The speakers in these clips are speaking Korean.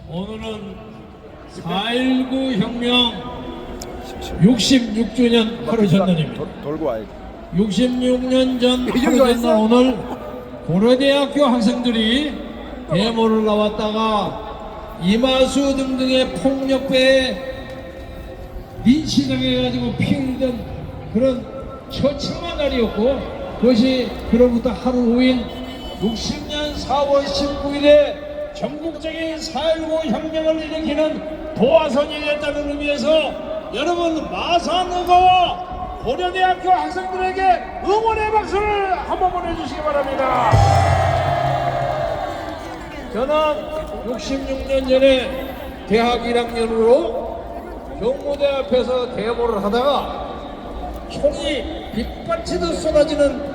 오늘은 4.19 혁명 66주년 하루 전날입니다. 돌고 와야지. 66년 전 하루 전날 오늘 고려대학교 학생들이 데모를 나왔다가 이마수 등등의 폭력배에 lin치당해가지고 피 흘리던 그런 처참한 날이었고, 그것이 그로부터 하루 후인 60년 4월 19일에 전국적인 4.19 혁명을 일으키는 도화선이 됐다는 의미에서 여러분 마산의거와 고려대학교 학생들에게 응원의 박수를 한번 보내주시기 바랍니다. 저는 66년 전에 대학 1학년으로 경무대 앞에서 데모를 하다가 총이 빗발치듯 쏟아지는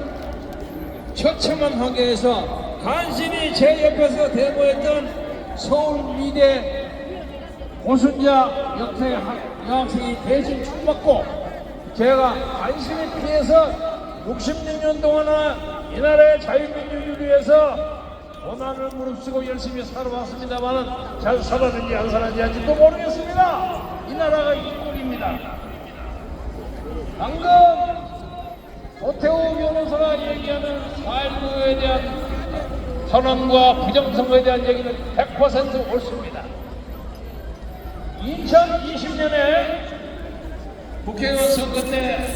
처참한 환경에서 간신히 제 옆에서 데모했던 서울미대 고순자 여학생이 대신 총맞고 제가 간신히 피해서 66년 동안은 이 나라의 자유민주주의를 위해서 고난을 무릅쓰고 열심히 살아왔습니다만 잘 살았는지 안 살았는지 아직도 모르겠습니다. 이 나라가 이 꼴입니다. 방금 오태우 변호사가 얘기하는 4.19에 대한 선언과 부정선거에 대한 얘기는 100% 옳습니다. 2020년에 국회의원 선거 때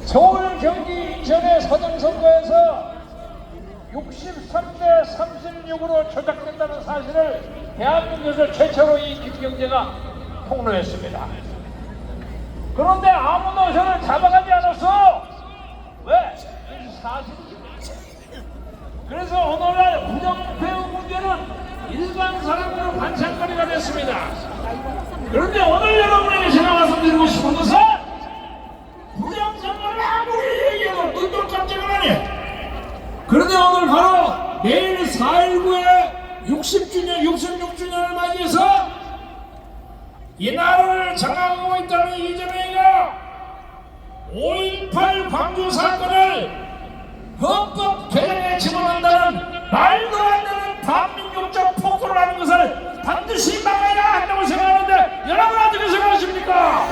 서울, 경기, 인천의 사전선거에서 63대 36으로 조작된다는 사실을 대한민국에서 최초로 이 김경재가 폭로했습니다. 그런데 아무도 저를 잡아가지 않았어. 왜? 사실이지. 그래서 오늘날 부정배우 문제는 일반 사람으로 반찬거리가 됐습니다. 그런데 오늘 여러분에게 제가 말씀드리고 싶은 것은 부정선거를 아무리 얘기해도 눈도 깜짝을 안 해. 그런데 오늘 바로 내일 4.19의 60주년, 66주년을 맞이해서 이 나라를 장악하고 있다는 이재명이가 5.18 광주 사건을 헌법 개정에 집어넣는다는 말도 안 되는 반민족적 폭로를 하는 것을 반드시 막아야 한다고 생각하는데 여러분 어떻게 생각하십니까?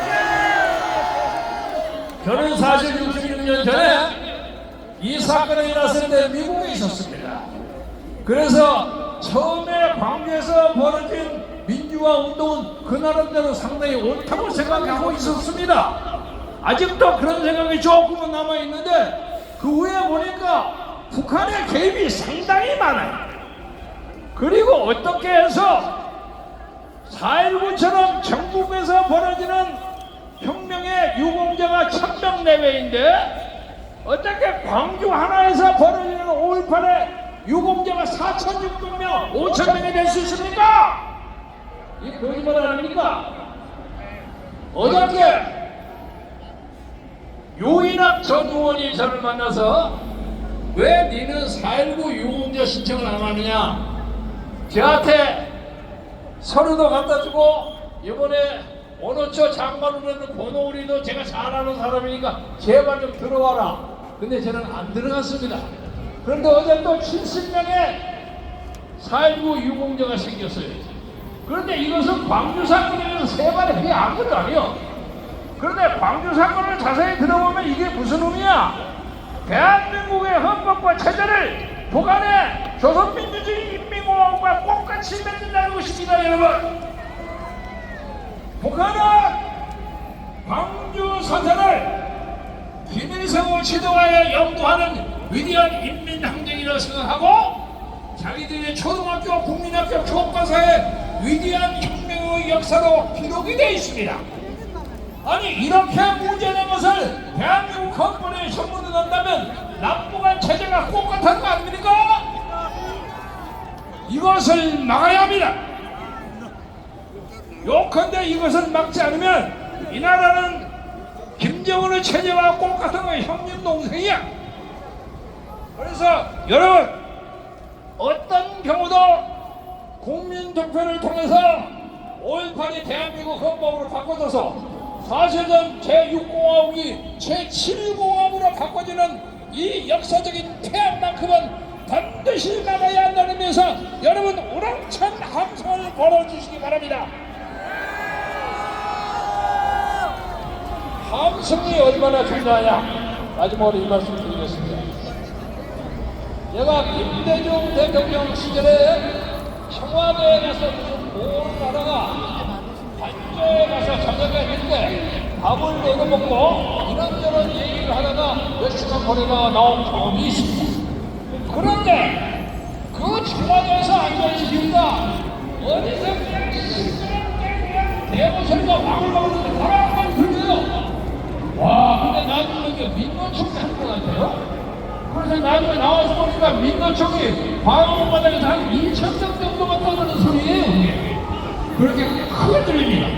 저는 사실 66년 전에 이 사건이 일어났을 때 미국에 있었습니다. 그래서 처음에 광주에서 벌어진 민주화 운동은 그 나름대로 상당히 옳다고 생각하고 있었습니다. 아직도 그런 생각이 조금은 남아있는데 그 후에 보니까 북한의 개입이 상당히 많아요. 그리고 어떻게 해서 4.19처럼 전국에서 벌어지는 혁명의 유공자가 1000명 내외인데 어떻게 광주 하나에서 벌어지는 5.18의 유공자가 4,600명, 5,000명이 될 수 있습니까? 이 거짓말 아닙니까? 어저께 요인학 전 의원이 저를 만나서 왜 니는 4.19 유공자 신청을 안 하느냐, 저한테 서류도 갖다 주고 이번에 원호처 장관으로는 권오리도 제가 잘 아는 사람이니까 제발 좀 들어와라. 근데 저는 안 들어갔습니다. 그런데 어제 또 70명의 4.19 유공자가 생겼어요. 그런데 이것은 광주 사건이면 세 발에 그게 아무것도 아니에요. 그런데 광주 사건을 자세히 들어보면 이게 무슨 의미야? 대한민국의 헌법과 체제를 북한의 조선민주주의 인민공화국과 똑같이 맺는다는 것입니다, 여러분. 북한은 광주 사태를 김일성을 지도하여 영도하는 위대한 인민항쟁이라고 생각하고 자기들의 초등학교, 국민학교 교과서에 위대한 혁명의 역사로 기록이 되어 있습니다. 아니 이렇게 무죄된 것을 대한민국 헌법에 선문을 넣는다면 남북한 체제가 똑같은 거 아닙니까? 이것을 막아야 합니다. 요컨대 이것을 막지 않으면 이 나라는 김정은의 체제와 똑같은 거예요. 형님 동생이야. 그래서 여러분 어떤 경우도 국민투표를 통해서 5.18이 대한민국 헌법으로 바꿔줘서 사실은 제6공화국이 제7공화국으로 바꿔지는 이 역사적인 태양만큼은 반드시 막아야 한다는 면서 여러분 우렁찬 함성을 걸어주시기 바랍니다. 함성이 얼마나 중요하냐 마지막으로 이 말씀 드리겠습니다. 제가 김대중 대통령 시절에 청와대에 가서 무슨 모험을 하다가 관저에 가서 저녁에 했는데 밥을 얻어먹고 이런저런 얘기를 하다가 몇 시간 거리다가 나온 경험이 있습니다. 그런데 그 청와대에서 앉아있으니까 어디서 그냥 시끄럽게 대모설과 왕을 먹는데 바로 한번 들려요. 와, 근데 나중에 이게 민노총이 하는 것 같아요. 그래서 나중에 나와서 보니까 민노총이 광화문바닥에서 한 2,000명 정도가 떠드는 소리예요. 그렇게 크게 들립니다.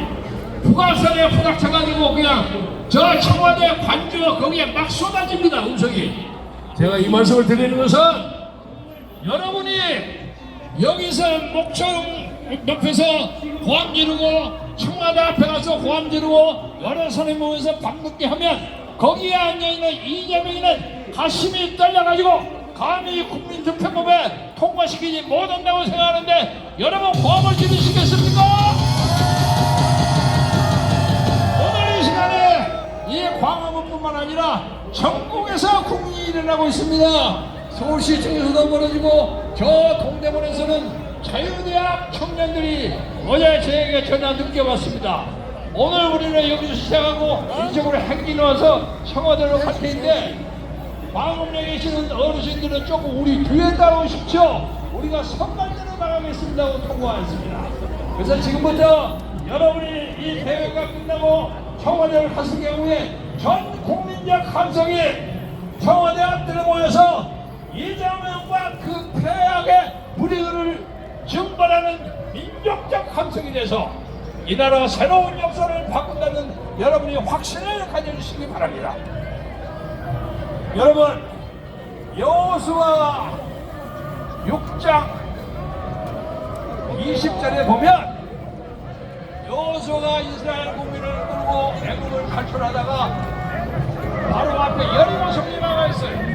북악산에 후닥 쳐가지고 그냥 저 청와대 관저 거기에 막 쏟아집니다. 음성이. 제가 이 말씀을 드리는 것은 여러분이 여기서 목청 높여서 고함 지르고 청와대 앞에 가서 고함 지르고 여러 사람이 모여서 밤늦게 하면 거기에 앉아있는 이재명이는 가슴이 떨려가지고 감히 국민투표법에 통과시키지 못한다고 생각하는데 여러분 고함을 지르시겠습니까? 오늘 이 시간에 이 광화문뿐만 아니라 전국에서 국민이 일어나고 있습니다. 서울시청에서도 벌어지고 저 동대문에서는 자유대학 청년들이 어제 저에게 전화 늦게 왔습니다. 오늘 우리는 여기서 시작하고 이쪽으로 행진을 와서 청와대로 갈 텐데 광화문에 계시는 어르신들은 조금 우리 뒤에 따라오십시오. 우리가 선발대로 나가겠습니다고 통보하였습니다. 그래서 지금부터 여러분이 이 대회가 끝나고 청와대를 갔을 경우에 전 국민적 함성이 청와대 앞들에 모여서 이재명과 그 폐악의 불의를 증발하는 민족적 함성이 돼서 이 나라 새로운 역사를 바꾼다는 여러분이 확신을 가져주시기 바랍니다. 여러분 여호수아 6장 20절에 보면 여호수아가 이스라엘 국민을 끌고 애굽을 탈출하다가 바로 앞에 여리고 성이 나가 있어요.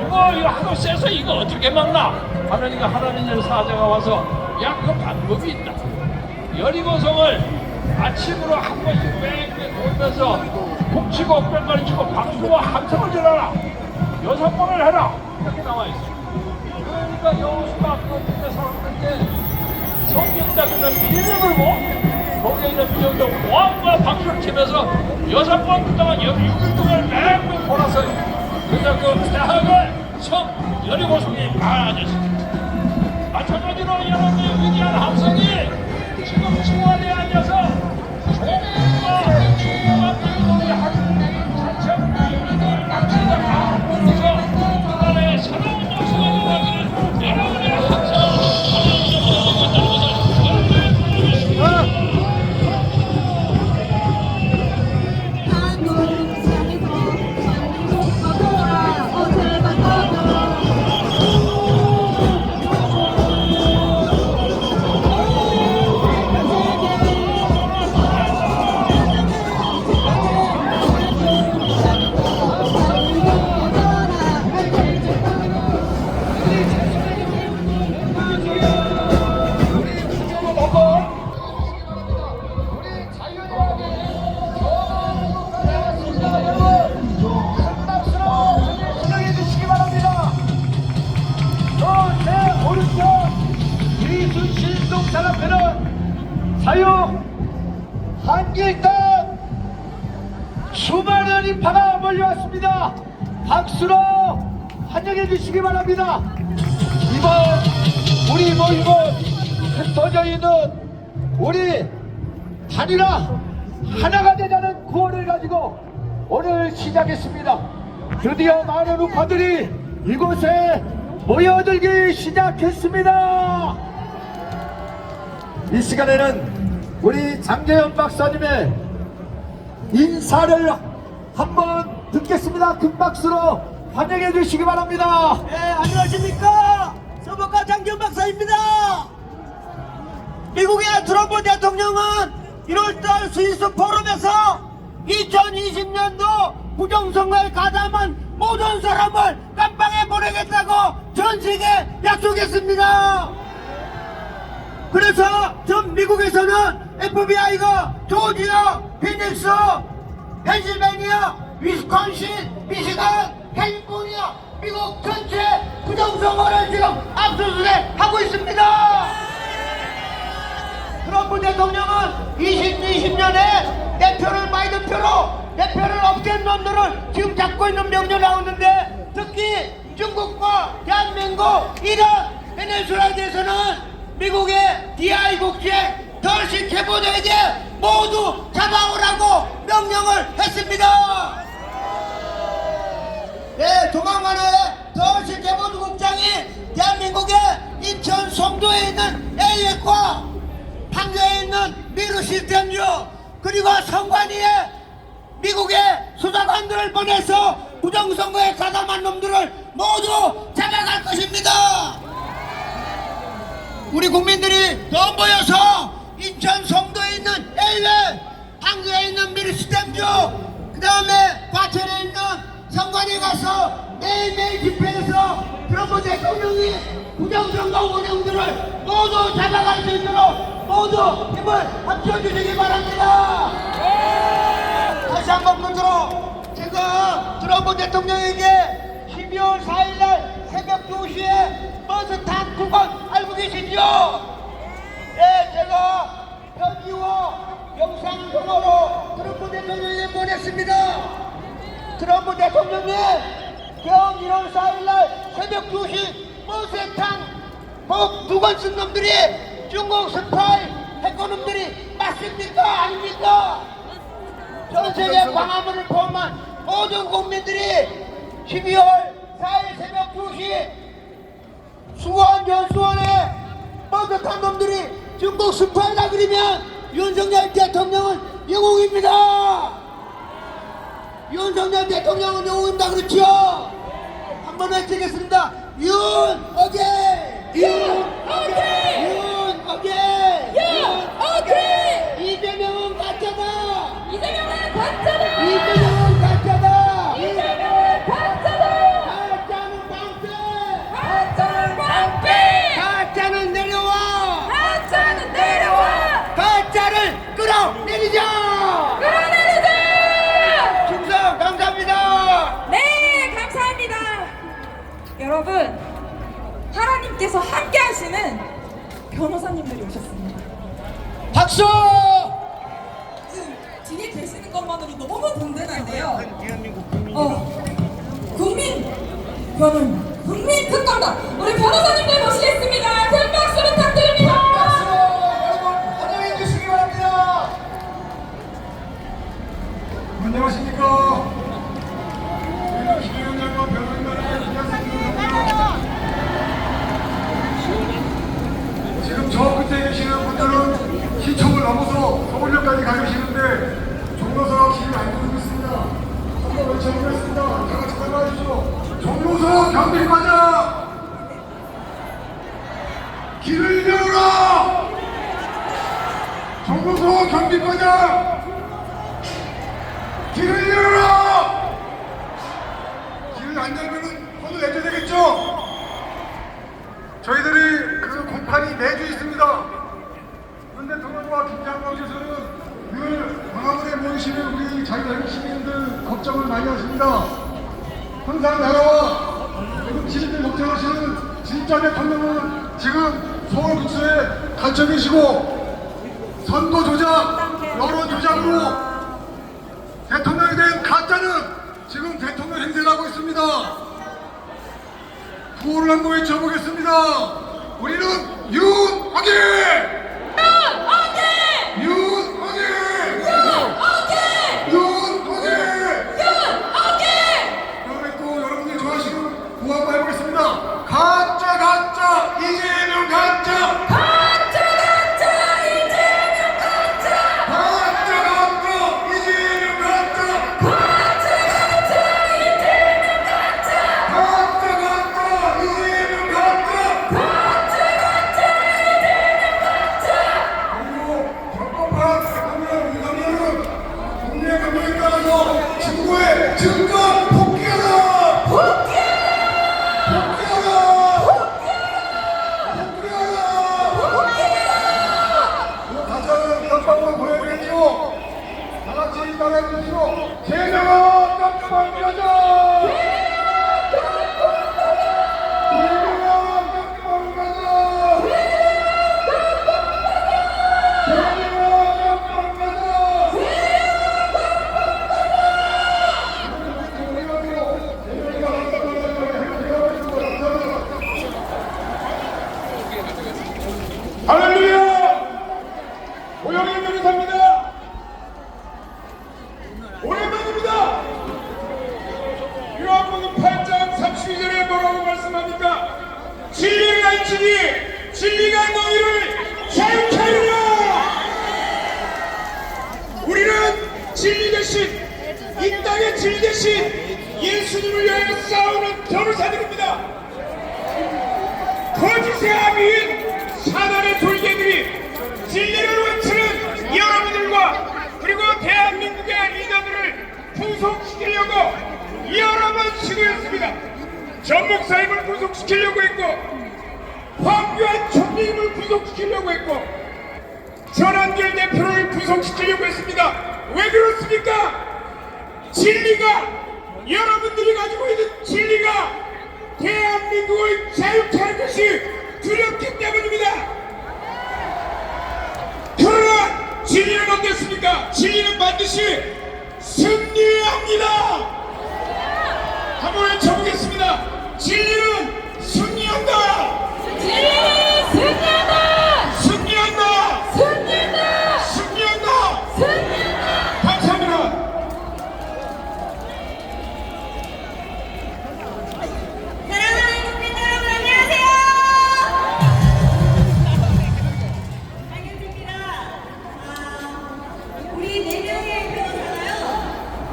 이거 하도 세서 이거 어떻게 막나? 하나님과 하나님의 사자가 와서 야 그 방법이 있다. 여리고성을 아침으로 한 번씩 뺑뺑 돌면서 북치고 뺑뺑 치고 박수와 함성을 지르라. 6번을 해라. 이렇게 나와 있어요. 그러니까 여호수아가 그 밑에 사람들한테 성경 잡으면 비밀을 뭐 거기에 있는 비밀도 고함과 박수를 치면서 6번 동안 6일 동안 뺑뺑 돌았어요. 그래서 그 대학을 성 여리고성이 많아졌습니다. 마찬가지로 여러분의 위대한 함성이 지금 청와대에 앉아서 종과 중요한 비밀을 하는 자체 비밀을 납치가 다 보면서 그 나라의 새로운 역사가 일어나기를 여러분의 함성을 받아주셨다는 것을 여러분의 부르겠습니다. 사육 한길당 수많은 인파가 몰려왔습니다. 박수로 환영해 주시기 바랍니다. 이번 우리 모이고 흩어져 있는 우리 단일화 하나가 되자는 구호를 가지고 오늘 시작했습니다. 드디어 많은 우파들이 이곳에 모여들기 시작했습니다. 이 시간에는 우리 장재현 박사님의 인사를 한번 듣겠습니다. 큰 박수로 환영해 주시기 바랍니다. 네, 안녕하십니까. 서버가 장재현 박사입니다. 미국의 트럼프 대통령은 1월달 스위스 포럼에서 2020년도 부정선거에 가담한 모든 사람을 깜빵에 보내겠다고 전 세계에 약속했습니다. 그래서 전 미국에서는 FBI가 조지아, 피닉스, 펜실베니아, 위스콘신, 미시간, 캘리포니아, 미국 전체 부정선거를 지금 압수수색 하고 있습니다. 트럼프 대통령은 2020년에 내 표를 바이든 표로 내 표를 없앤 놈들을 지금 잡고 있는 명령을 나오는데, 특히 중국과 대한민국, 이란, 베네수엘라에 대해서는 미국의 DI 국제 덜시 개보도에게 모두 잡아오라고 명령을 했습니다. 네, 조만간에 덜시 개보도 국장이 대한민국의 인천 송도에 있는 AF과 판교에 있는 미르 시스템즈, 그리고 성관위에 미국의 수사관들을 보내서 부정선거에 가담한 놈들을 모두 잡아갈 것입니다. 우리 국민들이 더 모여서 인천 송도에 있는 A회, 판교에 있는 미르 시스템즈, 그 다음에 과천에 있는 성관위에 가서 매일매일 집회에서 트럼프 대통령이 부정선거 운영들을 모두 잡아갈 수 있도록 모두 힘을 합쳐주시기 바랍니다. 다시 한번 문으로, 지금 트럼프 대통령에게 12월 4일날 새벽 2시에 버스 탄 구간 알고 계시죠? 네, 제가 편지와 영상 통화로 트럼프 대통령에게 보냈습니다. 트럼프 대통령님, 경 1월 4일날 새벽 2시 버스에 탄 두건 쓴 놈들이 중국 스파이 해커놈들이 맞습니까? 아닙니까? 전세계 광화문을 포함한 모든 국민들이 12월 4일 새벽 2시 수원 연수원에 버스 탄 놈들이 중국 스파이다 그러면 윤석열 대통령은 영웅입니다. 윤석열 대통령은 영웅입니다. 그렇죠? 한번 외치겠습니다. 윤어게! 윤어게! 윤어게! 윤어게! 이재명은 가짜다! 이재명은 가짜다! 이재명은 가짜다! 이재명은 가짜다! 가짜는 방패! 가짜는 방패! 가짜는 내려와! 가짜는 내려와! 가짜를 끌어내리자! 끌어내리자! 충성 감사합니다! 네, 감사합니다. 여러분, 하나님께서 함께 하시는 변호사님들이 오셨습니다. 박수! 뒤에 계시는 것만으로 너무 든든한데요. 국민 특검다. 우리 변호사님들 모시겠습니다. 큰 박수 부탁드립니다. 여러분 환영해 주시기 바랍니다. 안녕하십니까. 김영장과 변호인단의 김현상입니다. 지금 저 끝에 계시는 분들은 시청을 넘어서 서울역까지 가 계시는데 종로서 길을 안 보고 있습니다. 한번 외쳐보겠습니다. 다 같이 따라하십시오. 종로서 경비과장 길을 열어라! 종로서 경비과장 길을 열어라! 길을 안 열면은 손을 내줘야 되겠죠? 저희들이 그 공판이 매주 있습니다. 윤 대통령과 김장관 교수는 늘 광화문에 모이시는 우리 자유당 시민들 걱정을 많이 하십니다. 항상 나라와 외국 시민들 걱정하시는 진짜 대통령은 지금 서울 구치소에 갇혀 계시고 선거 조작, 여론 조작으로 대통령에 대한 가짜는 지금 대통령 행세를 하고 있습니다. 구호를 한번 외쳐보겠습니다. 우리는 윤어게! 윤어게! 윤어게! 윤어게! 다음에 또 여러분들이 좋아하시는 구호 한번 해보겠습니다. 가짜 가짜 이재명 가짜! 가짜 가짜 이재명 가짜! 가짜 가짜 이재명 가짜! 가짜 가짜 이재명 가짜! 가짜 가짜 이재명 가짜! 가짜 가짜 이재명 가짜! 주시고 대명아 깜깜 가자. 대명아 깜깜 가자. 대명아 깜깜 가자. 할렐루야! 고영의 명사입니다. 오랜만입니다. 요한복음 8장 32절에 뭐라고 말씀합니까? 진리를 알지니 진리가 너희를 자유케 하리라. 우리는 진리 대신 이 땅의 진리 대신 예수님을 위하여 싸우는 변호사들입니다. 거짓의 아비인 사단의 돌개들이 진리를 외치는 여러분들과 그리고 대한민국의 리더들을 구속시키려고 여러 번 시도했습니다. 전 목사님을 구속시키려고 했고 황교안 총리님을 구속시키려고 했고 전한길 대표를 구속시키려고 했습니다. 왜 그렇습니까? 진리가 여러분들이 가지고 있는 진리가 대한민국을 자유케 할 것이 두렵기 때문입니다. 그러나 진리는 어땠습니까? 진리는 반드시 승리합니다. 한번 외쳐보겠습니다. 진리는 승리한다. 진리는 승리한다. 승리한다. 승리한다. 승리한다. 승리한다. 감사합니다. 사랑하는 국민 여러분 안녕하세요. 우리 네 명의 변호사가요.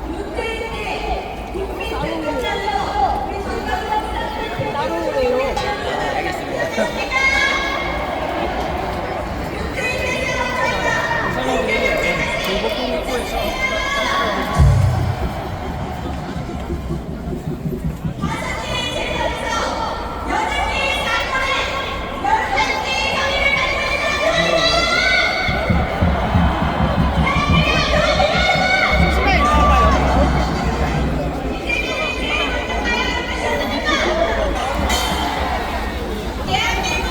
문재인의 국민 대통령으로 우리 정강석 사람들 알겠습니다. 대한민국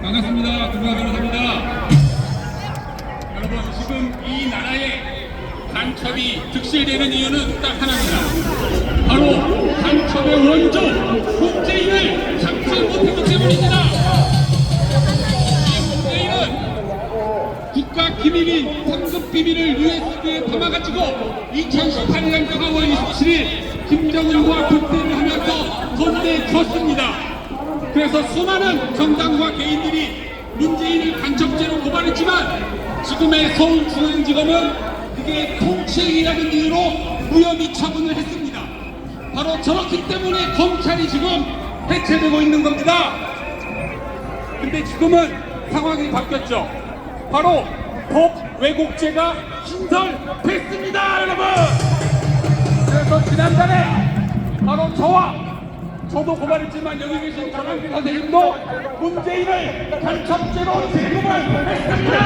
반갑습니다. 김구라 변호사입니다. 여러분, 지금 이 나라에 간첩이 득실되는 이유는 딱 하나입니다. 바로 간첩의 원조 문재인을 잡지 못했기 때문입니다. 이 문재인은 국가 기밀인 3급 비밀을 USB에 담아가지고 2018년 4월 27일 김정은과 교대를 하면서 건네줬습니다. 그래서 수많은 정당과 개인들이 문재인을 간첩죄로 고발했지만 지금의 서울중앙지검은 그게 통치행위라는 이유로 무혐의 처분을 했습니다. 바로 저렇기 때문에 검찰이 지금 해체되고 있는 겁니다. 근데 지금은 상황이 바뀌었죠. 바로 법 왜곡죄가 신설됐습니다, 여러분. 그래서 지난달에 바로 저도 고발했지만 여기 계신 전환기 선생님도 문재인을 간첩죄로 재고발 했습니다.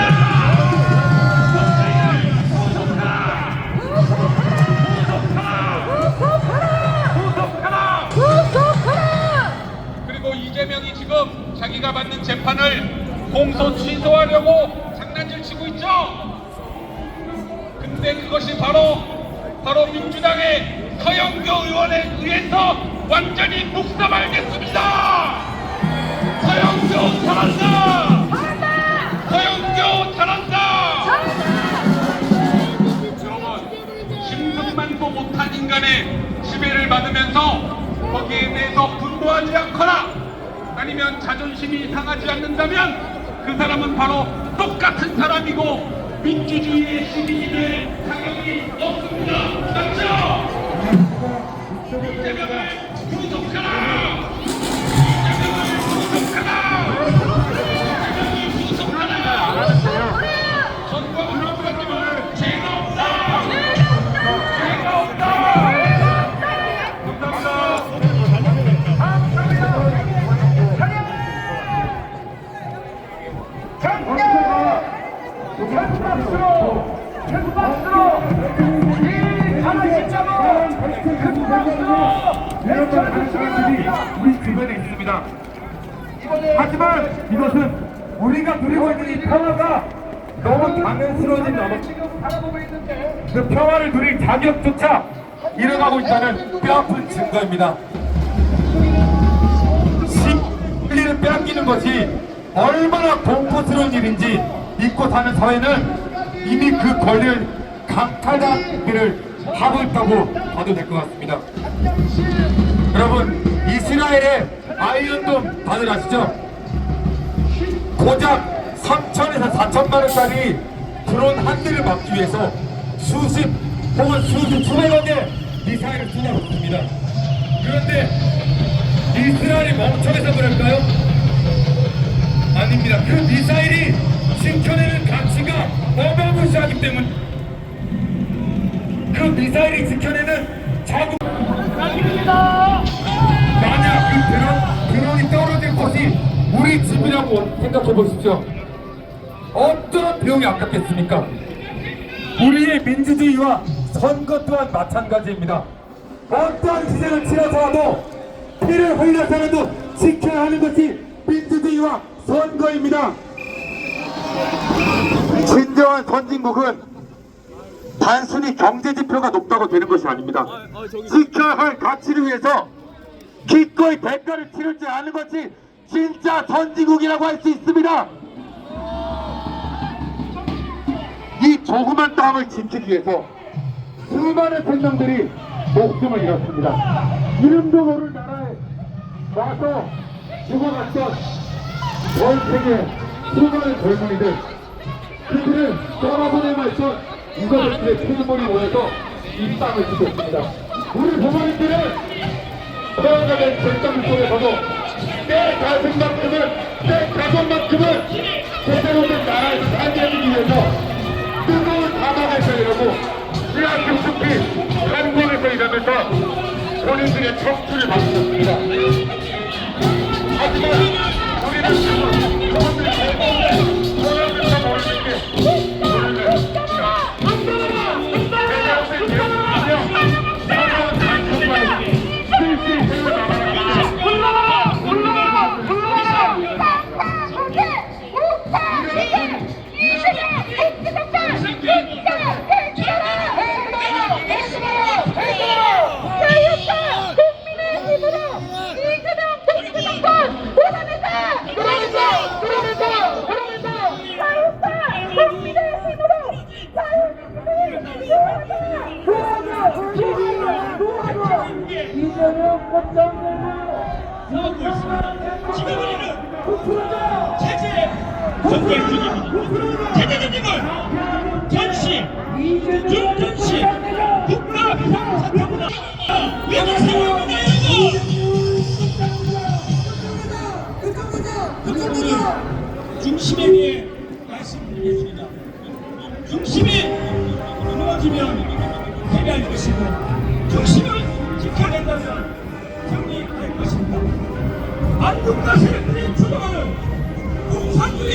그리고 이재명이 지금 자기가 받는 재판을 공소 취소하려고 장난질 치고 있죠. 근데 그것이 바로 민주당의 서영교 의원에 의해서 완전히 묵사발됐습니다. 서영교 잘한다. 서영교 잘한다. 여러분, 신분만도 못한 인간의 지배를 받으면서 거기에 대해서 분노하지 않거나 아니면 자존심이 상하지 않는다면 그 사람은 바로 똑같은 사람이고 민주주의의 시민이 될 자격이 없습니다. 맞죠? 이재명을 구속하라! 이재명을 구속하라! 이재명을 구속하라! 전과 불합리한 죄가 없다! 죄가 없다! 우리 주변에 있습니다. 하지만 이것은 우리가 누리고 있는 이 평화가 너무 당연스러워진 그 평화를 누릴 자격조차 잃어가고 있다는 뼈아픈 증거입니다. 진리를 빼앗기는 것이 얼마나 공포스러운 일인지 잊고 사는 사회는 이미 그 권리를 강탈당을 하고 있다고 봐도 될 것 같습니다. 여러분, 이스라엘의 아이언돔 다들 아시죠? 고작 3천에서 4천만 원짜리 드론 한 대를 막기 위해서 수십 혹은 수백여 개 미사일을 쏟아붓습니다. 그런데 이스라엘이 멍청해서 그럴까요? 아닙니다. 그 미사일이 지켜내는 가치가 어마무시하기 때문. 그 미사일이 지켜내는 자국. 만약 그 드론이 떨어질 것이 우리 집이라고 생각해 보십시오. 어떤 비용이 아깝겠습니까? 우리의 민주주의와 선거 또한 마찬가지입니다. 어떠한 희생을 치러서라도 피를 흘려서라도 지켜야 하는 것이 민주주의와 선거입니다. 진정한 선진국은 단순히 경제지표가 높다고 되는 것이 아닙니다. 지켜야 할 가치를 위해서 기꺼이 대가를 치르지 않은 것이 진짜 선진국이라고 할 수 있습니다. 이 조그만 땅을 지키기 위해서 수많은 생명들이 목숨을 잃었습니다. 이름도 모를 나라에 와서 죽어갔던 전 세계 수많은 젊은이들, 그들은 떠나보내만 있던 유가족들의 피눈물이 모여서 이 땅을 지켰습니다. 우리 부모님들은 태어나는 결정 속에서도 내 가족만큼은 제대로 된 나라에서 살게 위해서 뜨거운 사막에서 일하고 지하 숲이 한국에서 일하면서 본인들의 청춘을 바꾸셨습니다. 하지만 우리는 지금 그분들이 뭐라면서 모르는 게 올라와! 지금 우리는 체제 전쟁 중입니다. 체제 전쟁은 전시, 준전시, 국가 비상사태보다 왜 그러세요? 중심에 대해 말씀드리겠습니다. 중심이 무너지면 패배할 것이고 중심을 지켜낸다면 승리할 것입니다. 안국과 세력들이 주장하는 공산주의,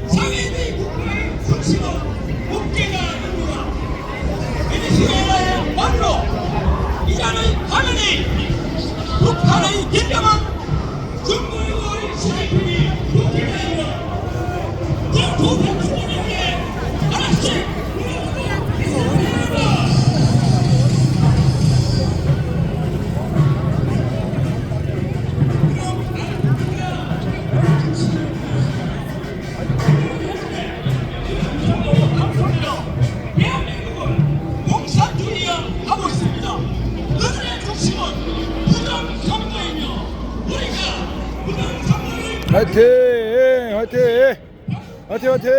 사회주의 국가의 중심은 국회가 아닙니다. 베네수엘라의 왕으로 이란의 화면이 북한의 개명한 중국의 시대편이 국회가 아니라 대통령 주님에게 하나씩 대한민국은 공산주의화 하고 있습니다. 그들의 중심은 부정선거이며 우리가 부정선거를 화이팅! 화이팅! 화이팅! 화이팅!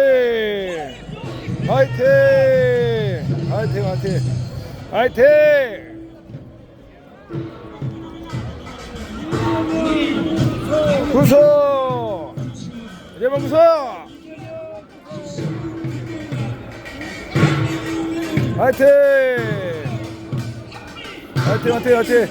화이팅! 화이팅! 화이팅! 화이팅! 구소! 레몬 구소! 화이팅! 화이팅! 화이팅! 화이팅!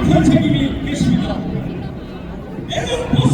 선생님이 계십니다. 애국